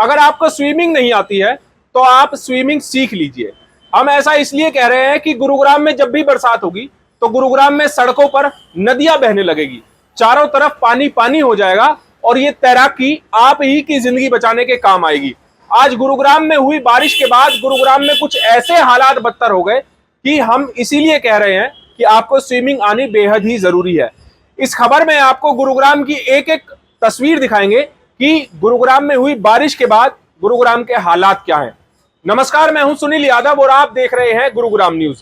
अगर आपको स्विमिंग नहीं आती है तो आप स्विमिंग सीख लीजिए। हम ऐसा इसलिए कह रहे हैं कि गुरुग्राम में जब भी बरसात होगी तो गुरुग्राम में सड़कों पर नदियां बहने लगेगी, चारों तरफ पानी पानी हो जाएगा और ये तैराकी आप ही की जिंदगी बचाने के काम आएगी। आज गुरुग्राम में हुई बारिश के बाद गुरुग्राम में कुछ ऐसे हालात बदतर हो गए कि हम इसीलिए कह रहे हैं कि आपको स्विमिंग आनी बेहद ही जरूरी है। इस खबर में आपको गुरुग्राम की एक एक तस्वीर दिखाएंगे कि गुरुग्राम में हुई बारिश के बाद गुरुग्राम के हालात क्या हैं। नमस्कार, मैं हूं सुनील यादव और आप देख रहे हैं गुरुग्राम न्यूज।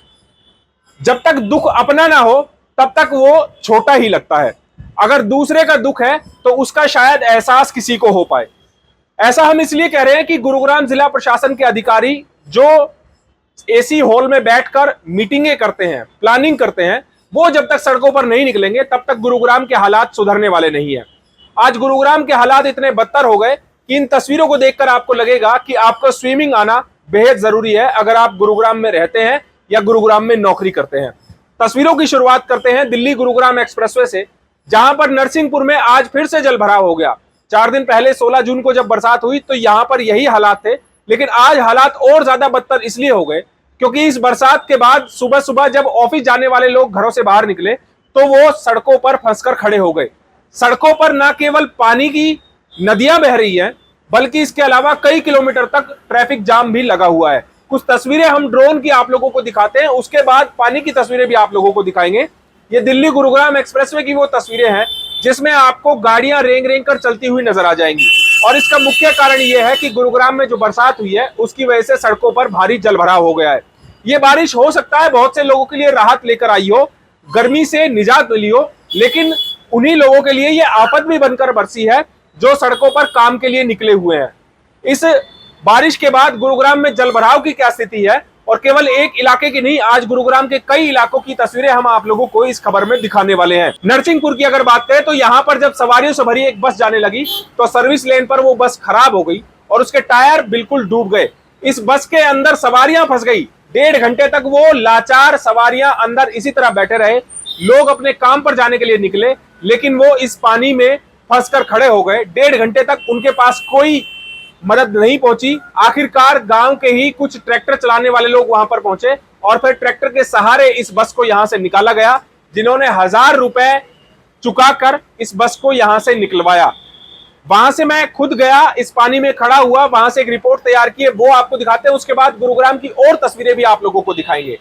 जब तक दुख अपना ना हो तब तक वो छोटा ही लगता है। अगर दूसरे का दुख है तो उसका शायद एहसास किसी को हो पाए। ऐसा हम इसलिए कह रहे हैं कि गुरुग्राम जिला प्रशासन के अधिकारी जो एसी हॉल में बैठकर मीटिंगें करते हैं, प्लानिंग करते हैं, वो जब तक सड़कों पर नहीं निकलेंगे तब तक गुरुग्राम के हालात सुधरने वाले नहीं है। आज गुरुग्राम के हालात इतने बदतर हो गए कि इन तस्वीरों को देखकर आपको लगेगा कि आपको स्विमिंग आना बेहद जरूरी है अगर आप गुरुग्राम में रहते हैं या गुरुग्राम में नौकरी करते हैं। तस्वीरों की शुरुआत करते हैं दिल्ली गुरुग्राम एक्सप्रेसवे से, जहां पर नरसिंहपुर में आज फिर से जल भराव हो गया। 4 दिन पहले 16 जून को जब बरसात हुई तो यहां पर यही हालात थे, लेकिन आज हालात और ज्यादा बदतर इसलिए हो गए क्योंकि इस बरसात के बाद सुबह सुबह जब ऑफिस जाने वाले लोग घरों से बाहर निकले तो वो सड़कों पर फंसकर खड़े हो गए। सड़कों पर न केवल पानी की नदियां बह रही हैं बल्कि इसके अलावा कई किलोमीटर तक ट्रैफिक जाम भी लगा हुआ है। कुछ तस्वीरें हम ड्रोन की आप लोगों को दिखाते हैं, उसके बाद पानी की तस्वीरें भी आप लोगों को दिखाएंगे। ये दिल्ली गुरुग्राम एक्सप्रेसवे की वो तस्वीरें हैं जिसमें आपको गाड़ियां रेंग रेंग कर चलती हुई नजर आ जाएंगी। और इसका मुख्य कारण यह है कि गुरुग्राम में जो बरसात हुई है उसकी वजह से सड़कों पर भारी जलभराव हो गया है। ये बारिश हो सकता है बहुत से लोगों के लिए राहत लेकर आई हो, गर्मी से निजात मिली हो, लेकिन उन्हीं लोगों के लिए ये आफत भी बनकर बरसी है जो सड़कों पर काम के लिए निकले हुए हैं। इस बारिश के बाद गुरुग्राम में जलभराव की क्या स्थिति है और केवल एक इलाके की नहीं, आज गुरुग्राम के कई इलाकों की तस्वीरें हम आप लोगों को इस खबर में दिखाने वाले हैं। नरसिंहपुर की अगर बात करें तो यहाँ पर जब सवारियों से भरी एक बस जाने लगी तो सर्विस लेन पर वो बस खराब हो गई और उसके टायर बिल्कुल डूब गए। इस बस के अंदर सवारियां फंस गई। 1.5 घंटे तक वो लाचार सवारियां अंदर इसी तरह बैठे रहे। लोग अपने काम पर जाने के लिए निकले लेकिन वो इस पानी में फंसकर खड़े हो गए। 1.5 घंटे तक उनके पास कोई मदद नहीं पहुंची। आखिरकार गांव के ही कुछ ट्रैक्टर चलाने वाले लोग वहां पर पहुंचे और फिर ट्रैक्टर के सहारे इस बस को यहां से निकाला गया, जिन्होंने 1000 रुपए चुकाकर इस बस को यहां से निकलवाया। वहां से मैं खुद गया, इस पानी में खड़ा हुआ, वहां से एक रिपोर्ट तैयार की है, वो आपको दिखाते हैं। उसके बाद गुरुग्राम की और तस्वीरें भी आप लोगों को दिखाएंगे।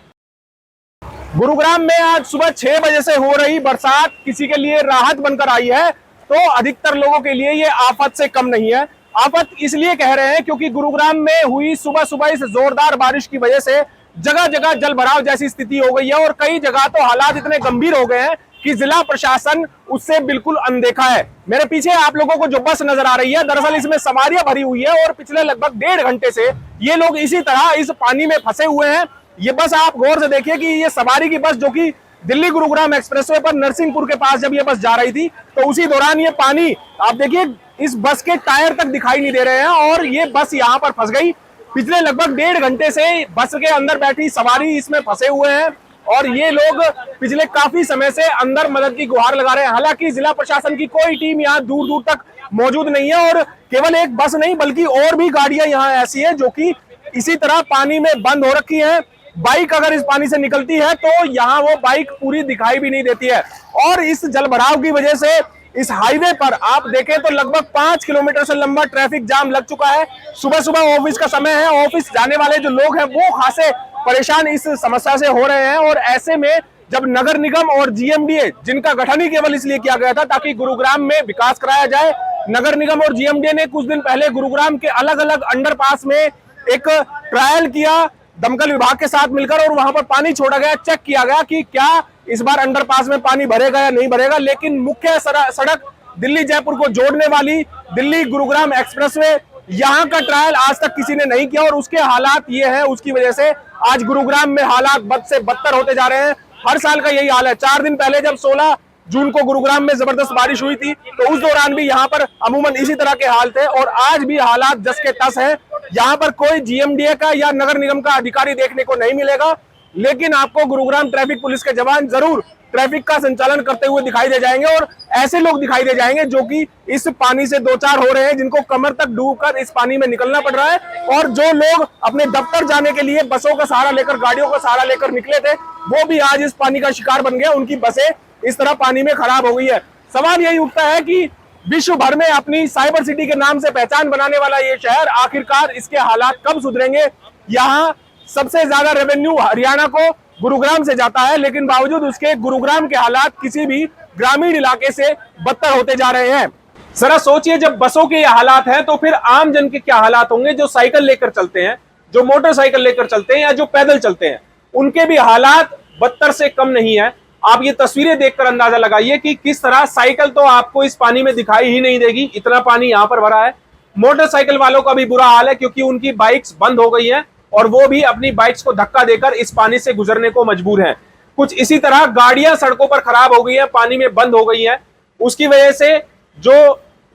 गुरुग्राम में आज सुबह 6 बजे से हो रही बरसात किसी के लिए राहत बनकर आई है तो अधिकतर लोगों के लिए ये आफत से कम नहीं है। आफत इसलिए कह रहे हैं क्योंकि गुरुग्राम में हुई सुबह सुबह इस जोरदार बारिश की वजह से जगह जगह जल भराव जैसी स्थिति हो गई है और कई जगह तो हालात इतने गंभीर हो गए हैं कि जिला प्रशासन उससे बिल्कुल अनदेखा है। मेरे पीछे आप लोगों को जो बस नजर आ रही है, दरअसल इसमें सवारियां भरी हुई है और पिछले लगभग 1.5 घंटे से ये लोग इसी तरह इस पानी में फंसे हुए हैं। ये बस आप गौर से देखिए कि ये सवारी की बस जो कि दिल्ली गुरुग्राम एक्सप्रेसवे पर नरसिंहपुर के पास जब ये बस जा रही थी तो उसी दौरान ये पानी, आप देखिए इस बस के टायर तक दिखाई नहीं दे रहे हैं और ये बस यहाँ पर फंस गई। पिछले लगभग 1.5 घंटे से बस के अंदर बैठी सवारी इसमें फंसे हुए हैं और ये लोग पिछले काफी समय से अंदर मदद की गुहार लगा रहे हैं। हालांकि जिला प्रशासन की कोई टीम यहाँ दूर दूर तक मौजूद नहीं है और केवल एक बस नहीं बल्कि और भी गाड़ियां यहाँ ऐसी है जो कि इसी तरह पानी में बंद हो रखी है। बाइक अगर इस पानी से निकलती है तो यहाँ वो बाइक पूरी दिखाई भी नहीं देती है और इस जलभराव की वजह से इस हाईवे पर आप देखें तो लगभग 5 किलोमीटर से लंबा ट्रैफिक जाम लग चुका है। सुबह सुबह ऑफिस का समय है, ऑफिस जाने वाले जो लोग हैं वो खासे परेशान इस समस्या से हो रहे हैं और ऐसे में जब नगर निगम और जीएमडीए, जिनका गठन ही केवल इसलिए किया गया था ताकि गुरुग्राम में विकास कराया जाए, नगर निगम और जीएमडीए ने कुछ दिन पहले गुरुग्राम के अलग अलग अंडरपास में एक ट्रायल किया दमकल विभाग के साथ मिलकर और वहां पर पानी छोड़ा गया, चेक किया गया कि क्या इस बार अंडरपास में पानी भरेगा या नहीं भरेगा। लेकिन मुख्य सड़क दिल्ली जयपुर को जोड़ने वाली दिल्ली गुरुग्राम एक्सप्रेसवे, यहाँ का ट्रायल आज तक किसी ने नहीं किया और उसके हालात ये है, उसकी वजह से आज गुरुग्राम में हालात बद से बदतर होते जा रहे हैं। हर साल का यही हाल है। 4 दिन पहले जब 16 जून को गुरुग्राम में जबरदस्त बारिश हुई थी तो उस दौरान भी यहाँ पर अमूमन इसी तरह के हाल थे और आज भी हालात जस के तस है। यहाँ पर कोई जीएमडीए का या नगर निगम का अधिकारी देखने को नहीं मिलेगा, लेकिन आपको गुरुग्राम ट्रैफिक पुलिस के जवान जरूर ट्रैफिक का संचालन करते हुए दिखाई दे जाएंगे और ऐसे लोग दिखाई दे जाएंगे जो कि इस पानी से दो चार हो रहे हैं, जिनको कमर तक डूबकर इस पानी में निकलना पड़ रहा है। और जो लोग अपने दफ्तर जाने के लिए बसों का सहारा लेकर, गाड़ियों का सहारा लेकर निकले थे, वो भी आज इस पानी का शिकार बन गया। उनकी बसें इस तरह पानी में खराब हो गई है। सवाल यही उठता है कि विश्व भर में अपनी साइबर सिटी के नाम से पहचान बनाने वाला ये शहर, आखिरकार इसके हालात कब सुधरेंगे। यहाँ सबसे ज्यादा रेवेन्यू हरियाणा को गुरुग्राम से जाता है, लेकिन बावजूद उसके गुरुग्राम के हालात किसी भी ग्रामीण इलाके से बदतर होते जा रहे हैं। जरा सोचिए, जब बसों के ये हालात हैं तो फिर आम जन के क्या हालात होंगे, जो साइकिल लेकर चलते हैं, जो मोटरसाइकिल लेकर चलते हैं या जो पैदल चलते हैं, उनके भी हालात बदतर से कम नहीं है। आप ये तस्वीरें देखकर अंदाजा लगाइए कि किस तरह साइकिल तो आपको इस पानी में दिखाई ही नहीं देगी, इतना पानी यहाँ पर भरा है। मोटरसाइकिल वालों का भी बुरा हाल है क्योंकि उनकी बाइक्स बंद हो गई हैं और वो भी अपनी बाइक्स को धक्का देकर इस पानी से गुजरने को मजबूर हैं। कुछ इसी तरह गाड़ियां सड़कों पर खराब हो गई हैं, पानी में बंद हो गई हैं। उसकी वजह से जो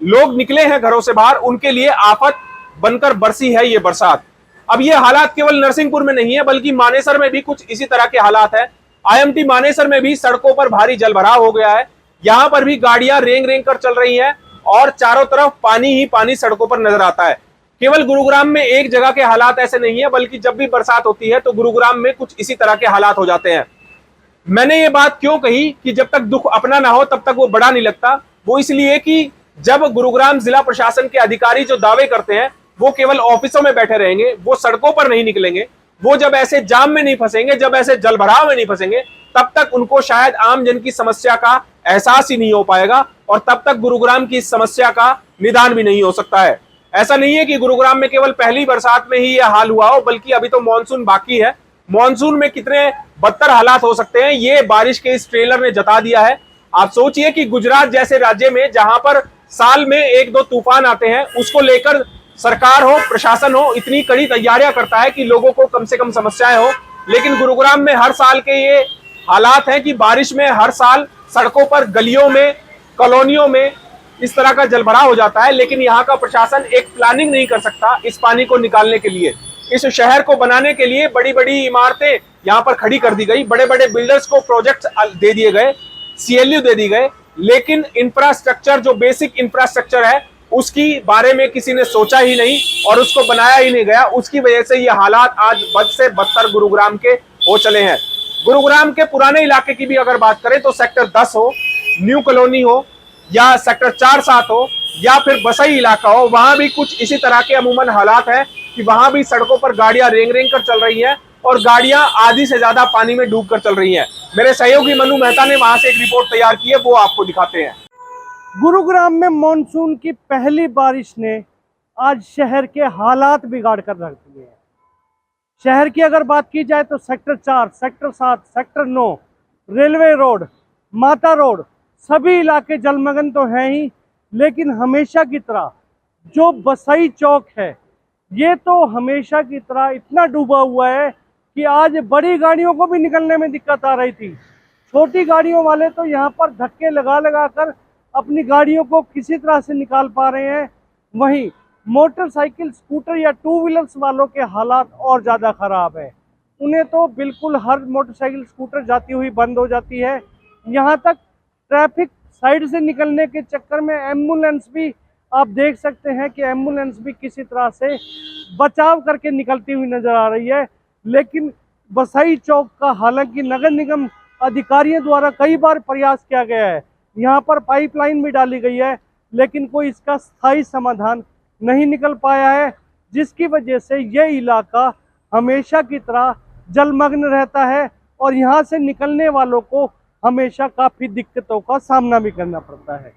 लोग निकले हैं घरों से बाहर, उनके लिए आफत बनकर बरसी है ये बरसात। अब ये हालात केवल नरसिंहपुर में नहीं है, बल्कि मानेसर में भी कुछ इसी तरह के हालात है। IMT मानेसर में भी सड़कों पर भारी जलभराव हो गया है। यहां पर भी गाड़ियां रेंग रेंग कर चल रही हैं और चारों तरफ पानी ही पानी सड़कों पर नजर आता है। केवल गुरुग्राम में एक जगह के हालात ऐसे नहीं है, बल्कि जब भी बरसात होती है तो गुरुग्राम में कुछ इसी तरह के हालात हो जाते हैं। मैंने ये बात क्यों कही कि जब तक दुख अपना ना हो तब तक वो बड़ा नहीं लगता, वो इसलिए कि जब गुरुग्राम जिला प्रशासन के अधिकारी जो दावे करते हैं वो केवल ऑफिसों में बैठे रहेंगे, वो सड़कों पर नहीं निकलेंगे, वो जब ऐसे जाम में नहीं फंसेंगे, जब ऐसे जलभराव में नहीं फंसेंगे, तब तक उनको शायद आम जन की समस्या का एहसास ही नहीं हो पाएगा और तब तक गुरुग्राम की इस समस्या का निदान भी नहीं हो सकता है। ऐसा नहीं है कि गुरुग्राम में केवल पहली बरसात में ही यह हाल हुआ हो, बल्कि अभी तो मानसून बाकी है। मानसून में कितने बदतर हालात हो सकते हैं ये बारिश के इस ट्रेलर ने जता दिया है। आप सोचिए कि गुजरात जैसे राज्य में जहां पर साल में एक दो तूफान आते हैं, उसको लेकर सरकार हो, प्रशासन हो, इतनी कड़ी तैयारियां करता है कि लोगों को कम से कम समस्याएं हो, लेकिन गुरुग्राम में हर साल के ये हालात हैं कि बारिश में हर साल सड़कों पर, गलियों में, कॉलोनियों में इस तरह का जलभराव हो जाता है। लेकिन यहाँ का प्रशासन एक प्लानिंग नहीं कर सकता इस पानी को निकालने के लिए। इस शहर को बनाने के लिए बड़ी बड़ी इमारतें यहाँ पर खड़ी कर दी गई, बड़े बड़े बिल्डर्स को प्रोजेक्ट दे दिए गए, CLU दे दी गए, लेकिन इंफ्रास्ट्रक्चर, जो बेसिक इंफ्रास्ट्रक्चर है, उसकी बारे में किसी ने सोचा ही नहीं और उसको बनाया ही नहीं गया। उसकी वजह से ये हालात आज बद से बदतर गुरुग्राम के हो चले हैं। गुरुग्राम के पुराने इलाके की भी अगर बात करें तो सेक्टर 10 हो, न्यू कॉलोनी हो, या सेक्टर 4-7 हो, या फिर बसई इलाका हो, वहां भी कुछ इसी तरह के अमूमन हालात हैं कि वहां भी सड़कों पर गाड़ियां रेंग रेंग कर चल रही हैं और गाड़ियां आधी से ज्यादा पानी में डूब कर चल रही हैं। मेरे सहयोगी मनु मेहता ने वहां से एक रिपोर्ट तैयार की है, वो आपको दिखाते हैं। गुरुग्राम में मानसून की पहली बारिश ने आज शहर के हालात बिगाड़ कर रख दिए हैं। शहर की अगर बात की जाए तो sector 4, sector 7, sector 9, railway road, माता रोड, सभी इलाके जलमग्न तो हैं ही, लेकिन हमेशा की तरह जो बसई चौक है ये तो हमेशा की तरह इतना डूबा हुआ है कि आज बड़ी गाड़ियों को भी निकलने में दिक्कत आ रही थी। छोटी गाड़ियों वाले तो यहाँ पर धक्के लगा लगा कर अपनी गाड़ियों को किसी तरह से निकाल पा रहे हैं। वहीं मोटरसाइकिल, स्कूटर या 2 व्हीलर्स वालों के हालात और ज़्यादा ख़राब है। उन्हें तो बिल्कुल हर मोटरसाइकिल, स्कूटर जाती हुई बंद हो जाती है। यहाँ तक ट्रैफिक साइड से निकलने के चक्कर में एम्बुलेंस भी, आप देख सकते हैं कि एम्बुलेंस भी किसी तरह से बचाव करके निकलती हुई नज़र आ रही है। लेकिन बसई चौक का हालांकि नगर निगम अधिकारियों द्वारा कई बार प्रयास किया गया है, यहाँ पर पाइपलाइन भी डाली गई है, लेकिन कोई इसका स्थायी समाधान नहीं निकल पाया है, जिसकी वजह से यह इलाका हमेशा की तरह जलमग्न रहता है और यहाँ से निकलने वालों को हमेशा काफ़ी दिक्कतों का सामना भी करना पड़ता है।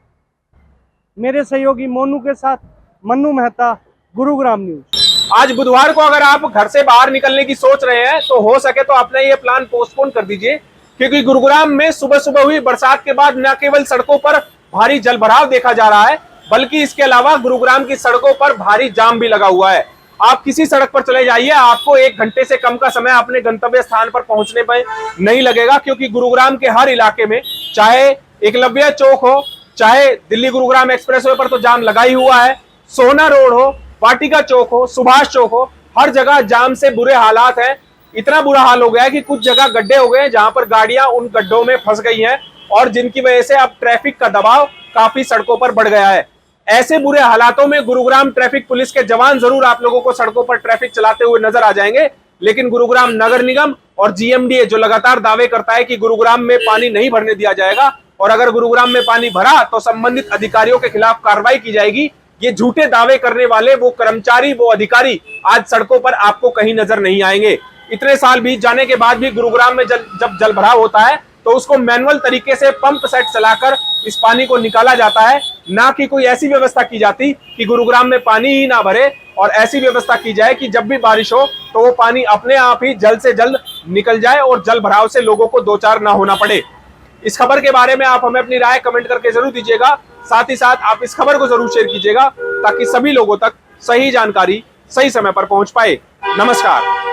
मेरे सहयोगी मोनू के साथ मन्नू मेहता, गुरुग्राम न्यूज। आज बुधवार को अगर आप घर से बाहर निकलने की सोच रहे हैं तो हो सके तो अपना ये प्लान पोस्टपोन कर दीजिए, क्योंकि गुरुग्राम में सुबह सुबह हुई बरसात के बाद न केवल सड़कों पर भारी जलभराव देखा जा रहा है, बल्कि इसके अलावा गुरुग्राम की सड़कों पर भारी जाम भी लगा हुआ है। आप किसी सड़क पर चले जाइए, आपको 1 घंटे से कम का समय अपने गंतव्य स्थान पर पहुंचने में नहीं लगेगा, क्योंकि गुरुग्राम के हर इलाके में, चाहे एकलव्य चौक हो, चाहे दिल्ली गुरुग्राम एक्सप्रेसवे पर तो जाम लगा ही हुआ है, सोना रोड हो, वाटिका चौक हो, सुभाष चौक हो, हर जगह जाम से बुरे हालात हैं। इतना बुरा हाल हो गया है कि कुछ जगह गड्ढे हो गए हैं जहां पर गाड़ियां उन गड्ढों में फंस गई हैं और जिनकी वजह से अब ट्रैफिक का दबाव काफी सड़कों पर बढ़ गया है। ऐसे बुरे हालातों में गुरुग्राम ट्रैफिक पुलिस के जवान जरूर आप लोगों को सड़कों पर ट्रैफिक चलाते हुए नजर आ जाएंगे, लेकिन गुरुग्राम नगर निगम और जीएमडीए जो लगातार दावे करता है कि गुरुग्राम में पानी नहीं भरने दिया जाएगा और अगर गुरुग्राम में पानी भरा तो संबंधित अधिकारियों के खिलाफ कार्रवाई की जाएगी, ये झूठे दावे करने वाले वो कर्मचारी, वो अधिकारी आज सड़कों पर आपको कहीं नजर नहीं आएंगे। इतने साल बीत जाने के बाद भी गुरुग्राम में जब जल भराव होता है तो उसको मैनुअल तरीके से पंप सेट चलाकर इस पानी को निकाला जाता है, ना कि कोई ऐसी व्यवस्था की जाती कि गुरुग्राम में पानी ही ना भरे और ऐसी व्यवस्था की जाए कि जब भी बारिश हो तो वो पानी अपने आप ही जल्द से जल्द निकल जाए और जल भराव से लोगों को दो चार ना होना पड़े। इस खबर के बारे में आप हमें अपनी राय कमेंट करके जरूर दीजिएगा। साथ ही साथ आप इस खबर को जरूर शेयर कीजिएगा ताकि सभी लोगों तक सही जानकारी सही समय पर पहुंच पाए। नमस्कार।